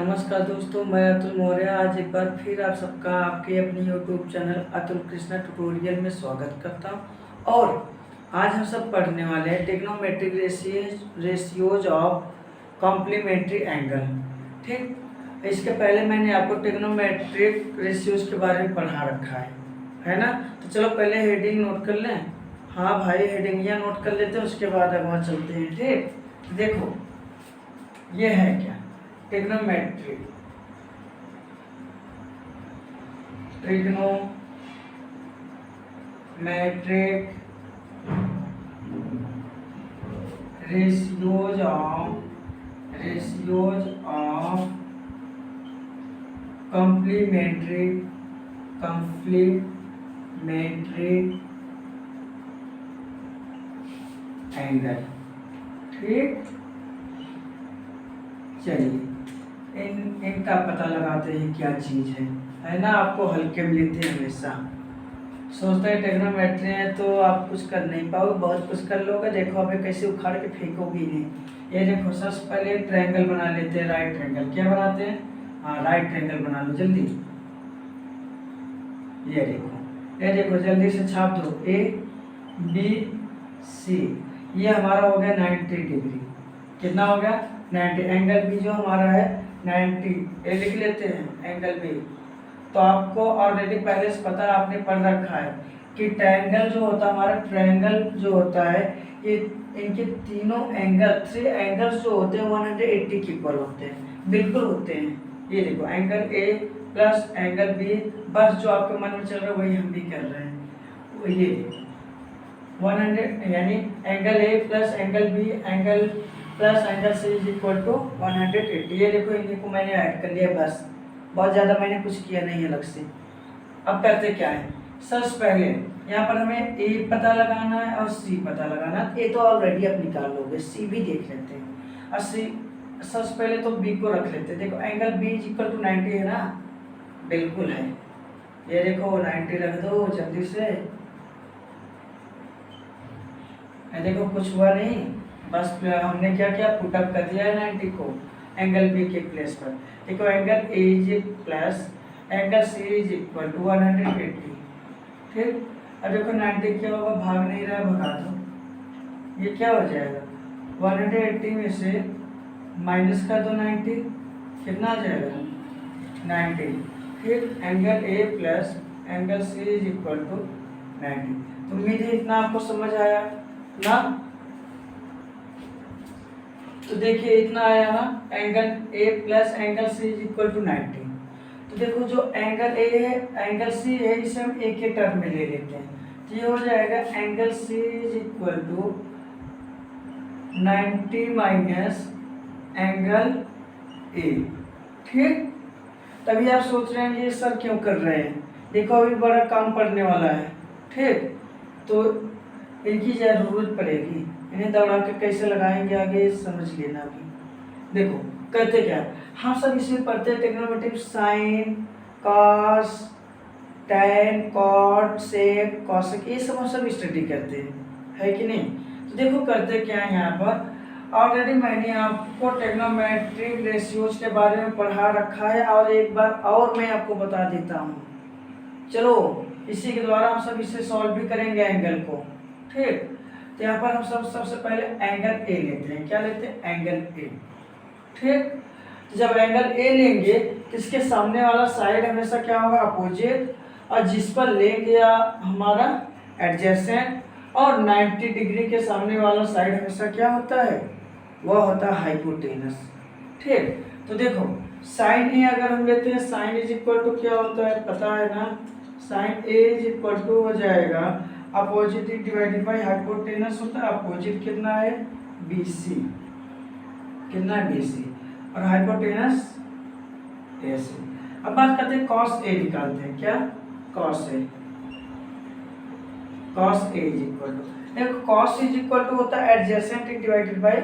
नमस्कार दोस्तों, मैं अतुल मौर्य आज एक बार फिर आप सबका आपके अपनी YouTube channel Atul Krishna tutorial में स्वागत करता हूं। और आज हम सब पढ़ने वाले हैं trigonometric ratios of complementary angle. ठीक, इसके पहले मैंने आपको ट्रिग्नोमेट्रिक रेशियोज के बारे में पढ़ा रखा है ना। तो चलो पहले हेडिंग नोट कर लें। हाँ भाई, हेडिंग यह नोट कर लेते हैं, उसके बाद आगे चलते हैं। ठीक, देखो ये है क्या, trigonometric ratios of complementary angle. ठीक, चलिए इनका पता लगाते हैं क्या चीज़ है ना। आपको हल्के में लेते हैं, हमेशा सोचते हैं ट्रिग्नोमेट्री है तो आप कुछ कर नहीं पाओगे, बहुत कुछ कर लोगे। देखो अबे कैसे उखाड़ के फेंकोगे नहीं। ये देखो, सबसे पहले ट्रायंगल बना लेते हैं, राइट ट्रायंगल। क्या बनाते हैं? हाँ, राइट ट्रायंगल बना लो जल्दी। ये देखो जल्दी से छाप दो, ABC। ये हमारा हो गया 90 डिग्री। कितना हो गया? 90। एंगल बी जो हमारा है 90, ये लिख लेते हैं एंगल बी। तो आपको ऑलरेडी पहले से पता है, आपने पढ़ रखा है कि ट्रायंगल जो होता है हमारा, ट्रायंगल जो होता है ये इनके तीनों एंगल, 3 एंगल्स जो होते हैं 180 के इक्वल होते हैं, बिल्कुल होते हैं। ये देखो, angle A plus angle B, बस जो आपके मन में चल रहा है वही हम भी कर रहे हैं। ये 100 यानी angle A plus angle B angle plus angle C is equal to 180। ये देखो, इनको मैंने ऐड कर लिया, बस बहुत ज़्यादा मैंने कुछ किया नहीं अलग से। अब करते क्या है, सबसे पहले यहाँ पर हमें ए पता लगाना है और सी पता लगाना है। ए तो ऑलरेडी आप निकाल लोगे, सी भी देख लेते हैं। और सी सबसे पहले तो बी को रख लेते हैं। देखो angle B is equal to 90 है ना, बिल्कुल है। ये देखो 90 रख दो जल्दी से। देखो कुछ हुआ नहीं, बस हमने क्या किया, पुटअप कर दिया है 90 को एंगल बी के प्लेस पर। देखो angle A is plus angle C is equal to 180। ठीक, अब देखो 90 क्या होगा, भाग नहीं रहा, भगा दो। ये क्या हो जाएगा, 180 में से माइनस कर दो 90, कितना आ जाएगा 90। फिर angle A plus angle C is equal to 90। तो उम्मीद है इतना आपको समझ आया ना। तो देखिए इतना आया ना, angle A plus angle C is equal to 90। तो देखो जो एंगल ए है एंगल सी है, इसे हम ए के टर्म में ले लेते हैं। तो ये हो जाएगा angle C is equal to 90 minus angle A. ठीक, तभी आप सोच रहे हैं ये सर क्यों कर रहे हैं। देखो अभी बड़ा काम पड़ने वाला है। ठीक, तो इनकी जरूरत पड़ेगी, इन्हें दौड़ा के कैसे लगाएंगे आगे समझ लेना। अभी देखो कहते क्या, हम सब इसे पढ़ते हैं trigonometric, sine cos tan cot sec cosec, ये सब हम सब स्टडी करते हैं, है कि नहीं। तो देखो करते क्या है, यहाँ पर ऑलरेडी मैंने आपको ट्रिग्नोमेट्रिक रेशियोज के बारे में पढ़ा रखा है, और एक बार और मैं आपको बता देता हूँ। चलो इसी के द्वारा हम सब इसे सॉल्व भी करेंगे एंगल को। ठीक, तो यहाँ पर हम सबसे पहले एंगल ए लेते हैं। क्या लेते हैं? Angle A. ठीक, तो जब एंगल ए लेंगे तो इसके सामने वाला साइड हमेशा क्या होगा, अपोजिट, और जिस पर ले गया हमारा एडजेसेंट, और 90 डिग्री के सामने वाला साइड हमेशा क्या होता है, वह होता है हाइपोटेनस। ठीक, तो देखो साइन ए अगर हम लेते हैं, साइन इज इक्वल टू क्या होता है पता है ना, sine A is equal to हो जाएगा अपोजिट डिवाइडेड बाय हाइपोटेनस होता है। अपोजिट कितना है, BC, कितना है BC, और हाइपोटेनस AC। अब बात करते हैं कॉस ए निकालते हैं। क्या, cos A, cos A is equal to, देखो कॉस इज इक्वल टू होता है adjacent divided by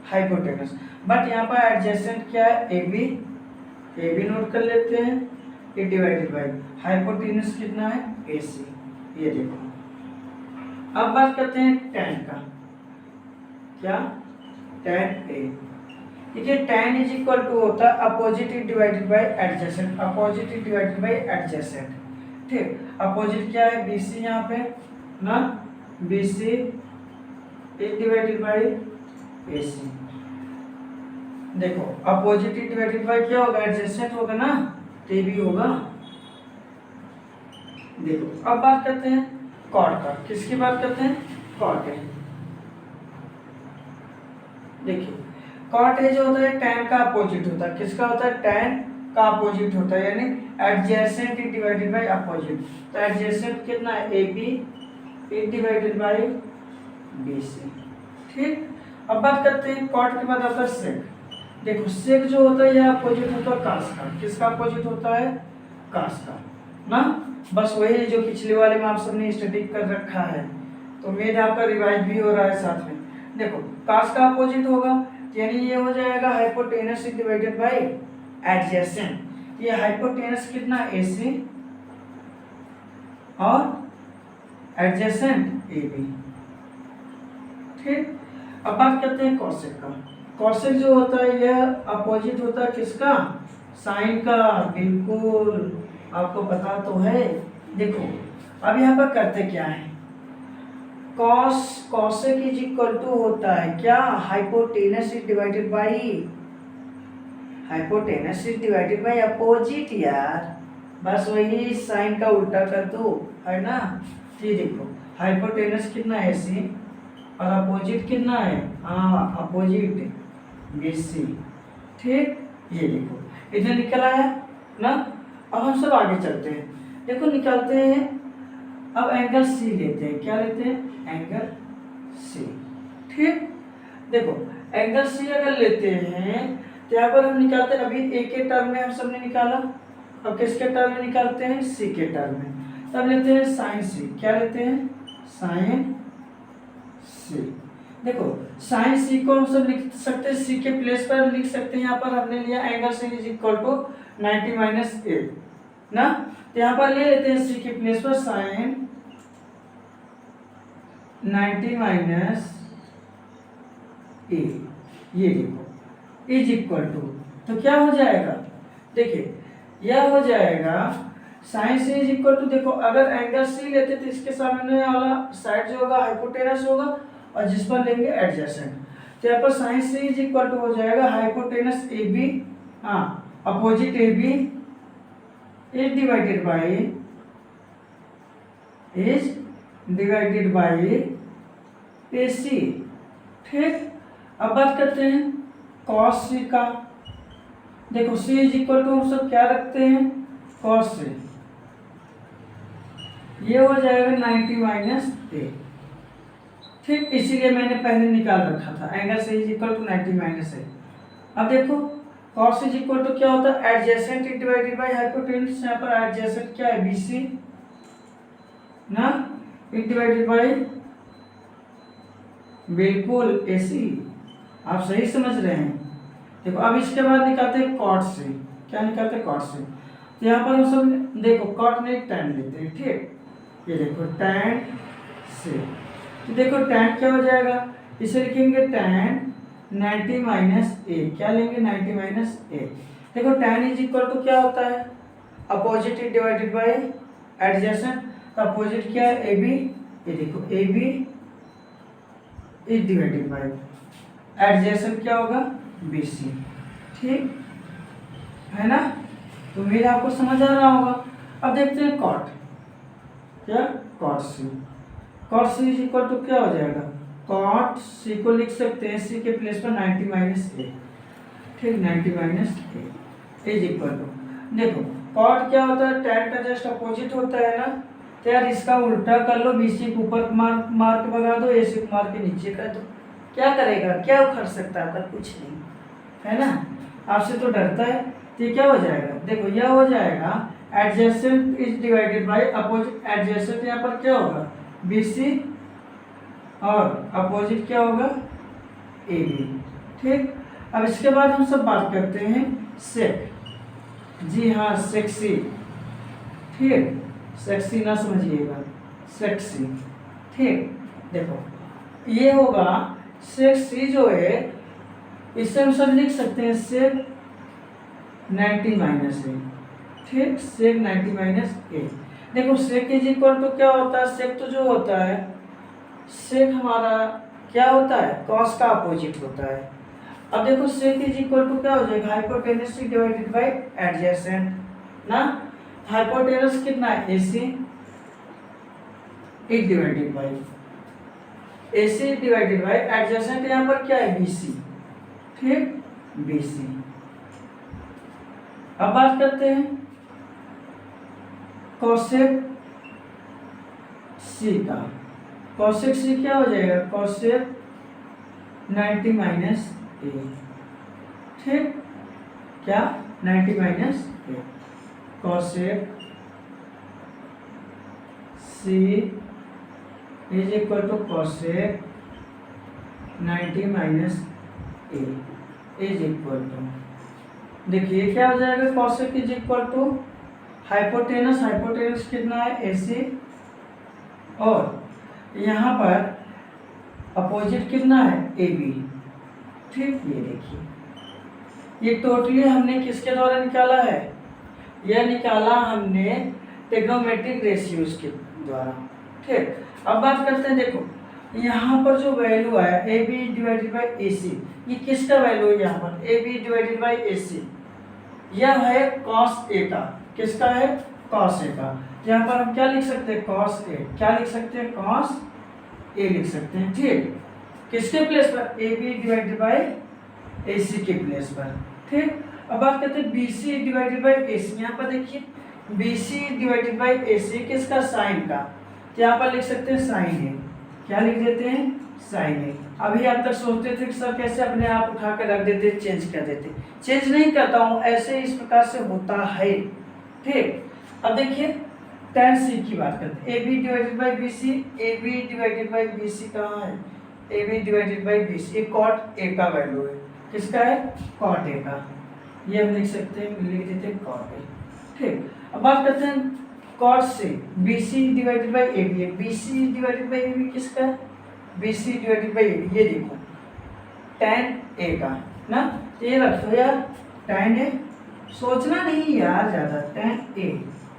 hypotenuse, but यहाँ पर एडजेसेंट क्या है, AB नोट कर लेते हैं, ये डिवाइडेड बाय हाइपोटेनस कितना है, AC। ये देखो अब बात करते हैं tan का। क्या, tan A। देखिए tan इज इक्वल टू होता है opposite divided by adjacent, opposite divided by adjacent. ठीक, अपोजिट क्या है BC यहाँ पे ना, BC डिवाइडेड बाय AC। देखो अपोजिट डिवाइडेड बाय क्या होगा, एडजेसेंट होगा ना, तो ये भी होगा। देखो अब बात करते हैं कॉट का, किसकी बात करते हैं, कॉट है। देखिए कॉट है जो होता है tan का अपोजिट होता है, किसका होता है, tan का अपोजिट होता है, यानी एडजेसेंट डिवाइडेड बाय अपोजिट। तो एडजेसेंट कितना है AB डिवाइडेड बाय BC। ठीक, अब बात करते हैं कॉट के बाद आता है सेक। देखो सेक जो होता है यह अपोजिट होता है कास का, किसका अपोजिट होता है, कास का ना। बस वही जो पिछले वाले में आप सबने स्टडी कर रखा है, तो मेरा आपका रिवाइज भी हो रहा है साथ में। देखो कास का अपोजिट होगा, यानी ये हो जाएगा हाइपोटेनस डिवाइडेड बाय एडजेसेंट। ये हाइपोटेनस कितना AC और एडजेसेंट AB। ठीक, अब बात करते हैं कॉसेक का। कॉसेक जो होता है यह अपोजिट होता है किसका, साइन का। बिल्कुल आपको पता तो है। देखो अब यहाँ पर करते क्या है, कॉसेक इज इक्वल टू होता है क्या, हाइपोटेनस डिवाइडेड बाय अपोजिट यार, बस वही साइन का उल्टा कर दो, है ना। ये देखो हाइपोटेनस कितना है AC और अपोजिट कितना है, हाँ अपोजिट BC। ठीक, ये देखो इधर निकल आया ना। अब हम सब आगे चलते हैं, देखो निकालते हैं। अब एंगल C लेते हैं, क्या लेते हैं, एंगल C। ठीक, देखो एंगल C अगर लेते हैं तो यहाँ पर हम निकालते हैं, अभी A के टर्म में हम सबने निकाला, अब किसके टर्म में निकालते हैं, C के टर्म में। तब लेते हैं साइन C, क्या लेते हैं, साइन C। देखो साइन C को हम सब लिख सकते हैं, C के प्लेस पर लिख सकते हैं। यहाँ पर हमने लिया angle C is equal to 90 minus A ना, तो यहाँ पर ले लेते हैं C के प्लेस पर साइन 90 माइनस A। ये देखो इज इक्वल टू, तो क्या हो जाएगा, देखिए यह हो जाएगा sine C is equal to, देखो अगर एंगल C लेते तो इसके सामने वाला साइड जो होगा हाइपोटेनस होगा और जिस पर लेंगे एडजेसेंट। तो यहाँ पर sine C is equal to हो जाएगा हाइपोटेनस AB, हाँ opposite AB is divided by AC। ठीक, अब बात करते हैं cos C का। देखो C इज इक्वल टू हम सब क्या रखते हैं, cos C, ये हो जाएगा 90 माइनस A। ठीक, इसीलिए मैंने पहले निकाल रखा था angle C is equal to 90 minus A। अब देखो cos इज इक्वल टू क्या होता है, एडजेसेंट डिवाइडेड बाय हाइपोटेनस। यहाँ पर एडजेसेंट क्या है, BC ना, डिवाइडेड बाय बिल्कुल AC। आप सही समझ रहे हैं। देखो अब इसके बाद निकालते हैं cot C, क्या निकालते हैं, cot C। तो यहाँ पर हम सब देखो cot नहीं tan लेते हैं। ठीक, ये देखो tan C, तो देखो tan क्या हो जाएगा, इसे लिखेंगे tan 90 माइनस A, क्या लेंगे 90 माइनस A। देखो tan इज इक्वल टू क्या होता है, अपोजिट डिवाइडेड बाय एडजेसेंट। तो अपोजिट क्या है AB, ये देखो AB is divided bye adjacent क्या होगा BC। ठीक है ना, तो मेरे आपको समझ आ रहा होगा। अब देखते हैं cot, क्या cot C। cot C is equal to क्या हो जाएगा, cot C को लिख सकते हैं C के प्लेस पर 90 माइनस A। ठीक, 90 minus A is equal to, देखो cot क्या होता है, tan का जस्ट अपोजिट होता है ना, तो यार इसका उल्टा कर लो, BC को ऊपर मार्क भगा दो, AC को मार्क के नीचे कर दो, क्या करेगा, क्या उखड़ सकता है, कुछ नहीं, है ना। आपसे तो डरता है। तो ये क्या हो जाएगा, देखो यह हो जाएगा adjacent is divided bye opposite. Adjacent यहाँ पर क्या होगा, BC और अपोजिट क्या होगा AB। ठीक, अब इसके बाद हम सब बात करते हैं सेक। जी हाँ सेक्सी। ठीक, सेक्सी ना समझिएगा, सेक्सी। ठीक, देखो ये होगा सेक्सी जो है इससे हम सब लिख सकते हैं सेक 90 माइनस ए। ठीक, सेक 90 माइनस ए। देखो सेक इज इक्वल टू क्या होता है, सेक तो जो होता है, सेक हमारा क्या होता है, कॉस का अपोजिट होता है। अब देखो सेक इज इक्वल टू क्या हो जाएगा, हाइपोटेनस डिवाइडेड बाय एडजेसेंट ना। हाइपोटेनस कितना है, AC, एक divided by AC divided by adjacent, यहाँ पर क्या है, BC। ठीक, BC। अब बात करते हैं कोसेक C का। कोसेक C क्या हो जाएगा, कोसेक 90 माइनस ए। ठीक, क्या 90 minus A. Cosec C is equal to cosec 90 minus A is equal to, देखिए क्या हो जाएगा, cosec is equal to hypotenuse, hypotenuse कितना है, AC, और यहाँ पर अपोजिट कितना है, AB। ठीक, ये देखिए ये टोटली हमने किसके द्वारा निकाला है, यह निकाला हमने ट्रिग्नोमेट्रिक रेशियोज के द्वारा। ठीक, अब बात करते हैं, देखो यहाँ पर जो वैल्यू है AB डिवाइडेड बाई AC, ये किसका वैल्यू है, यहाँ पर AB डिवाइडेड बाई AC, यह है कॉस ए का। किसका है, कॉस ए का। यहाँ पर हम क्या लिख सकते हैं, कॉस ए, क्या लिख सकते हैं, कॉस ए लिख सकते हैं। ठीक, किसके प्लेस पर, AB डिवाइडेड बाई AC के प्लेस पर। ठीक, अब बात करते हैं BC डिवाइडेड बाई AC। यहाँ पर देखिए BC डिवाइडेड बाई AC किसका, साइन का, तो यहाँ पर लिख सकते हैं साइन ए। क्या लिख देते हैं, साइन ए। अभी आप तक सोचते थे कि सर कैसे अपने आप उठा कर रख देते, चेंज कर देते, चेंज नहीं करता हूँ, ऐसे इस प्रकार से होता है। ठीक, अब देखिए tan C की बात करते हैं, AB divided by BC, AB divided by BC कहाँ है, AB डिवाइडेड बाई BC, ये कॉट ए का वैल्यू है। किसका है, कॉट ए का, ये हम लिख सकते हैं, लिख देते हैं कॉट ए। ठीक, अब बात करते हैं कॉट से, BC डिवाइडेड बाई AB है, BC डिवाइडेड बाई AB किसका है, BC डिवाइडेड बाई AB, ये देखो tan A का ना, ये रखो यार tan A, सोचना नहीं यार ज़्यादा, tan A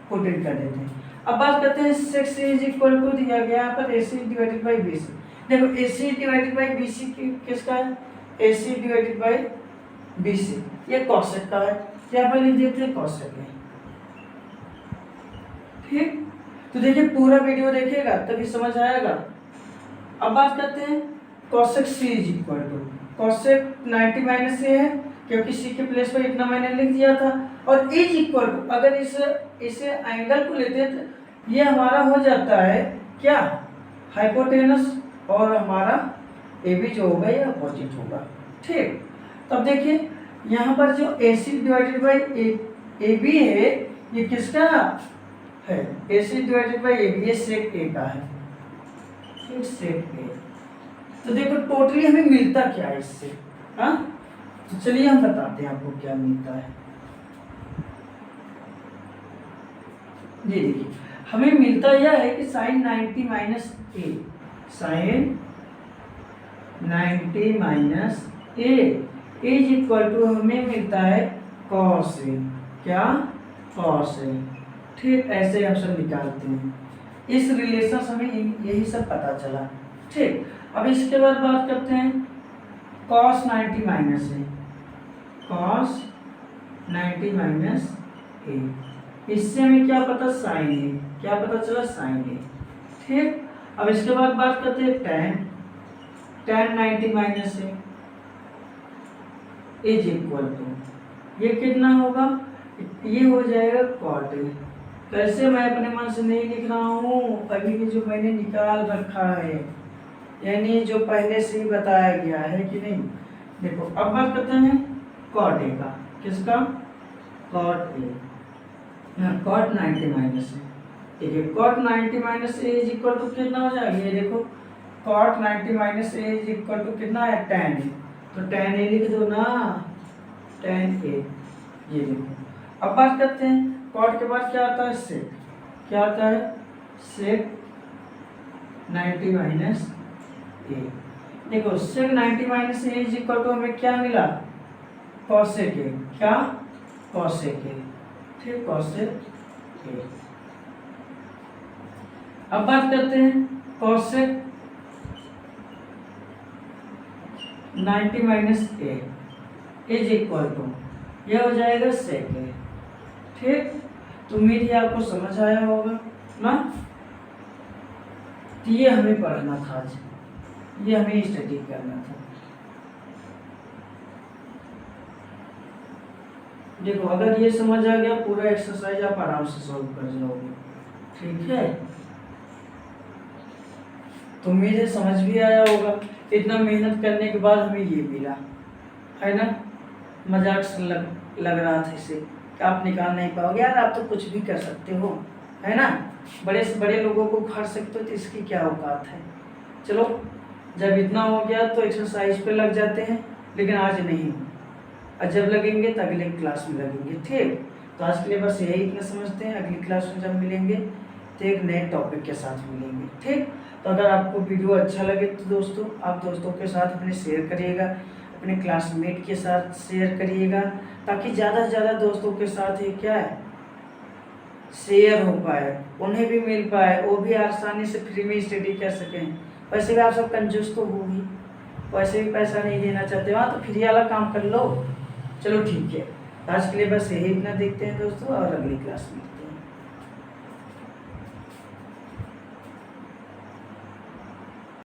पुट इन कर देते हैं। अब बात करते हैं 6 इज इक्वल टू दिया गया यहाँ पर AC डिवाइडेड बाई BC। देखो AC डिवाइडेड बाई BC किसका है, AC डिवाइडेड बाई BC, ये कॉसेक का है, यहाँ पर लिख देते हैं कॉसेक है। ठीक, तो देखिए पूरा वीडियो देखिएगा तभी समझ आएगा। अब बात करते हैं cosec C is equal to, cosec 90 minus A है क्योंकि C के प्लेस पर इतना मैंने लिख दिया था, और इज इक्वल टू, अगर इसे एंगल को लेते हैं तो ये हमारा हो जाता है क्या, हाइपोटेनस, और हमारा AB जो होगा ये अपोजिट होगा। ठीक, तब देखिए यहाँ पर जो AC डिवाइडेड बाई AB है, ये किसका है, AC डिवाइडेड बाई AB, ये सेक A का है। ठीक, सेक A। तो देखो टोटली हमें मिलता क्या है इससे, हाँ, तो चलिए हम बताते हैं आपको क्या मिलता है। ये देखिए हमें मिलता यह है कि sine 90 minus A, sine 90 minus A is equal to, हमें मिलता है कॉस ए, क्या, कॉस ए। ठीक, ऐसे हम सब निकालते हैं, इस रिलेशन से हमें यही सब पता चला। ठीक, अब इसके बाद बात करते हैं कॉस 90 माइनस ए, कॉस 90 माइनस ए, इससे हमें क्या पता, साइन ए, क्या पता चला, साइन ए। ठीक, अब इसके बाद बात करते हैं tan 90 minus A is equal to, ये कितना होगा, ये हो जाएगा कॉट ए। कैसे, मैं अपने मन से नहीं लिख रहा हूँ, अभी भी जो मैंने निकाल रखा है, यानी जो पहले से ही बताया गया है कि नहीं। देखो अब बात करते हैं कॉट ए का, किसका, cot A, cot 90 minus A. ठीक है, cot 90 minus A is equal to कितना हो जाएगा, ये देखो cot 90 minus A is equal to कितना है, tan ए, तो tan ए लिख दो ना, tan ए, ये देखो। अब बात करते हैं कॉट के बाद क्या आता है, सेक, क्या आता है, सेक 90 माइनस ए, देखो sec 90 minus A is equal to हमें क्या मिला, कॉसेक ए, क्या कॉसेक ए, ठीक कॉसेक ए। अब बात करते हैं cosec 90 minus A is equal to, यह हो जाएगा सेक ए, ठीक। तो उम्मीद है आपको समझ आया होगा ना। तो ये हमें पढ़ना था आज, ये हमें स्टडी करना था। देखो अगर ये समझ आ गया पूरा एक्सरसाइज आप आराम से सॉल्व कर जाओगे, ठीक है। तो उम्मीद है समझ भी आया होगा। इतना मेहनत करने के बाद हमें ये मिला, है ना। मजाक से लग रहा था इसे कि आप निकाल नहीं पाओगे, यार आप तो कुछ भी कर सकते हो, है ना। बड़े से बड़े लोगों को उखाड़ सकते हो, तो इसकी क्या औकात है। चलो जब इतना हो गया तो एक्सरसाइज पे लग जाते हैं, लेकिन आज नहीं, और जब लगेंगे तो अगले क्लास में लगेंगे, ठीक। तो आज के लिए बस यही इतना समझते हैं, अगली क्लास में जब मिलेंगे तो एक नए टॉपिक के साथ मिलेंगे, ठीक। तो अगर आपको वीडियो अच्छा लगे तो दोस्तों आप दोस्तों के साथ अपने शेयर करिएगा, अपने क्लासमेट के साथ शेयर करिएगा, ताकि ज़्यादा से ज़्यादा दोस्तों के साथ ये क्या है शेयर हो पाए, उन्हें भी मिल पाए, वो भी आसानी से फ्री में स्टडी कर सकें। वैसे भी आप सब कंजूस तो हो ही, वैसे भी पैसा नहीं देना चाहते वहाँ, तो फ्री वाला काम कर लो। चलो ठीक है, आज के लिए बस यही इतना देखते हैं दोस्तों, और अगली क्लास में